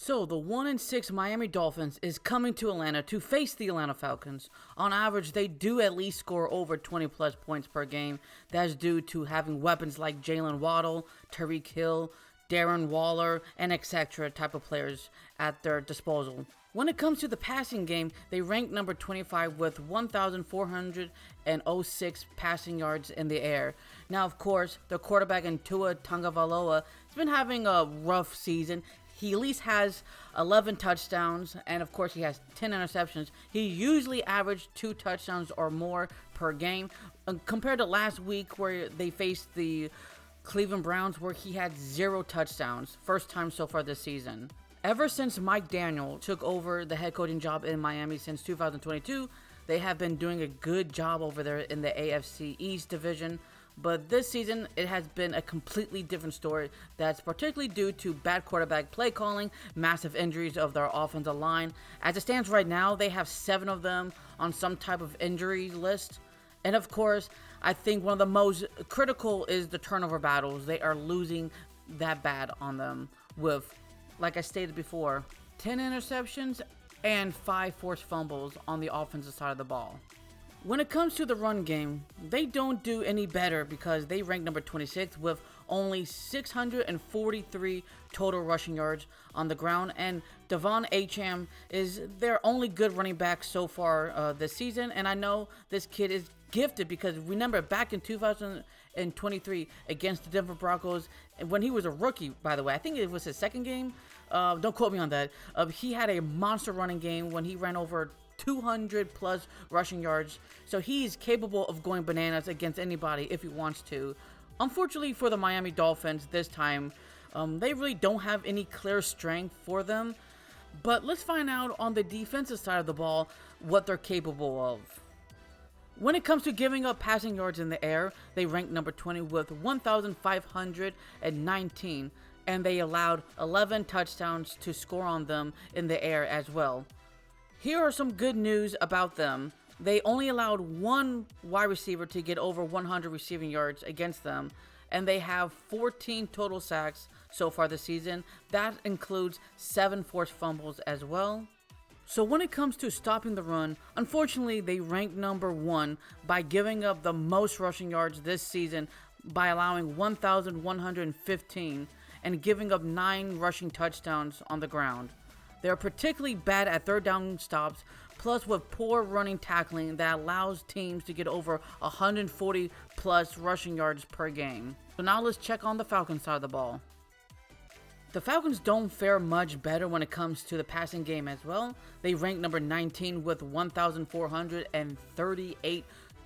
So, the 1-6 Miami Dolphins is coming to Atlanta to face the Atlanta Falcons. On average, they do at least score over 20 plus points per game. That's due to having weapons like Jalen Waddle, Tyreek Hill, Darren Waller, and etc. type of players at their disposal. When it comes to the passing game, they rank number 25 with 1,406 passing yards in the air. Now, of course, their quarterback in Tua Tagovailoa has been having a rough season. He at least has 11 touchdowns, and of course he has 10 interceptions. He usually averaged 2 touchdowns or more per game, compared to last week where they faced the Cleveland Browns, where he had 0 touchdowns. First time so far this season. Ever since Mike Daniel took over the head coaching job in Miami since 2022, they have been doing a good job over there in the AFC East division. But this season, it has been a completely different story. That's particularly due to bad quarterback play calling, massive injuries of their offensive line. As it stands right now, they have 7 of them on some type of injury list. And of course, I think one of the most critical is the turnover battles. They are losing that bad on them with, like I stated before, 10 interceptions and 5 forced fumbles on the offensive side of the ball. When it comes to the run game, they don't do any better because they rank number 26 with only 643 total rushing yards on the ground, and Devon Acham is their only good running back so far this season. And I know this kid is gifted because remember back in 2023 against the Denver Broncos, when he was a rookie, by the way, I think it was his second game. Don't quote me on that. He had a monster running game when he ran over 200 plus rushing yards, so he's capable of going bananas against anybody if he wants to. Unfortunately for the Miami Dolphins this time, they really don't have any clear strength for them, but let's find out on the defensive side of the ball what they're capable of. When it comes to giving up passing yards in the air, they rank number 20 with 1,519, and they allowed 11 touchdowns to score on them in the air as well. Here are some good news about them. They only allowed 1 wide receiver to get over 100 receiving yards against them, and they have 14 total sacks so far this season. That includes 7 forced fumbles as well. So when it comes to stopping the run, unfortunately they rank number 1 by giving up the most rushing yards this season by allowing 1,115 and giving up 9 rushing touchdowns on the ground. They are particularly bad at third down stops, plus with poor running tackling that allows teams to get over 140 plus rushing yards per game. So now let's check on the Falcons side of the ball. The Falcons don't fare much better when it comes to the passing game as well. They rank number 19 with 1,438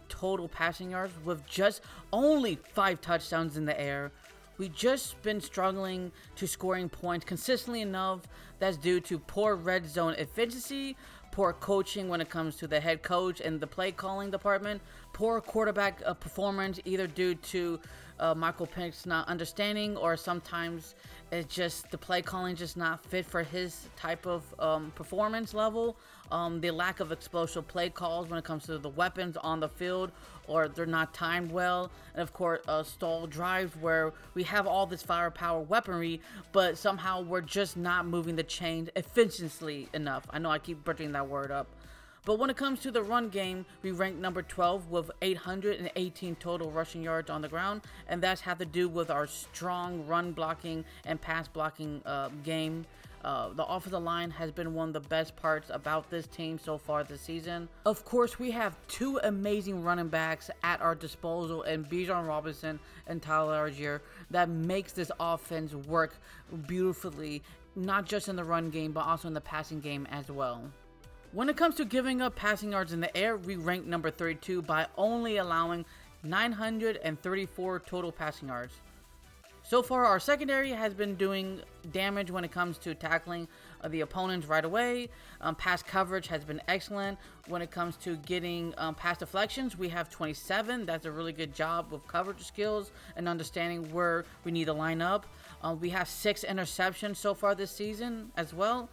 total passing yards with just only 5 touchdowns in the air. We just been struggling to scoring points consistently enough. That's due to poor red zone efficiency, poor coaching when it comes to the head coach and the play calling department, poor quarterback performance either due to Michael Penix not understanding, or sometimes it's just the play calling just not fit for his type of performance level. The lack of explosive play calls when it comes to the weapons on the field, or they're not timed well, and of course stall drives where we have all this firepower weaponry, but somehow we're just not moving the chains efficiently enough. I know I keep butchering that word up. But when it comes to the run game, we rank number 12 with 818 total rushing yards on the ground, and that's had to do with our strong run blocking and pass blocking game. The offensive line has been one of the best parts about this team so far this season. Of course, we have 2 amazing running backs at our disposal in Bijan Robinson and Tyler Algier that makes this offense work beautifully, not just in the run game, but also in the passing game as well. When it comes to giving up passing yards in the air, we rank number 32 by only allowing 934 total passing yards. So far, our secondary has been doing damage when it comes to tackling the opponents right away. Pass coverage has been excellent. When it comes to getting pass deflections, we have 27. That's a really good job with coverage skills and understanding where we need to line up. We have 6 interceptions so far this season as well.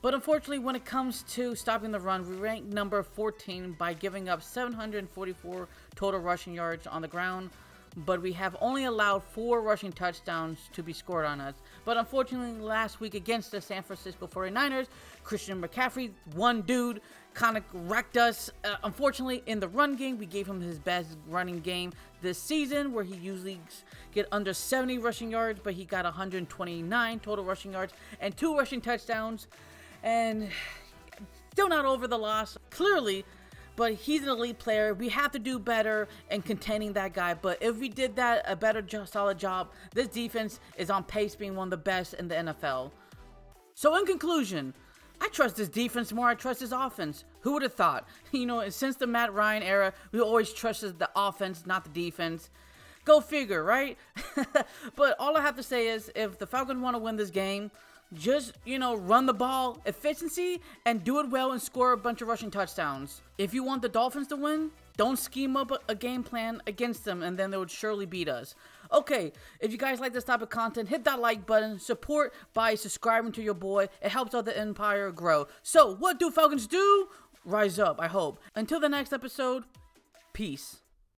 But unfortunately, when it comes to stopping the run, we rank number 14 by giving up 744 total rushing yards on the ground. but we have only allowed 4 rushing touchdowns to be scored on us. But unfortunately, last week against the San Francisco 49ers, Christian McCaffrey, one dude, kind of wrecked us. Unfortunately, in the run game, we gave him his best running game this season, where he usually get under 70 rushing yards, but he got 129 total rushing yards and 2 rushing touchdowns. And still not over the loss, clearly, but he's an elite player. We have to do better in containing that guy. But if we did that, a better solid job, this defense is on pace being one of the best in the NFL. So in conclusion, I trust this defense more. I trust this offense. Who would have thought? Since the Matt Ryan era, we always trusted the offense, not the defense. Go figure, right? But all I have to say is, if the Falcons want to win this game, just, run the ball, efficiency, and do it well and score a bunch of rushing touchdowns. If you want the Dolphins to win, don't scheme up a game plan against them, and then they would surely beat us. Okay, if you guys like this type of content, hit that like button. Support by subscribing to your boy. It helps out the empire grow. So, what do Falcons do? Rise up, I hope. Until the next episode, peace.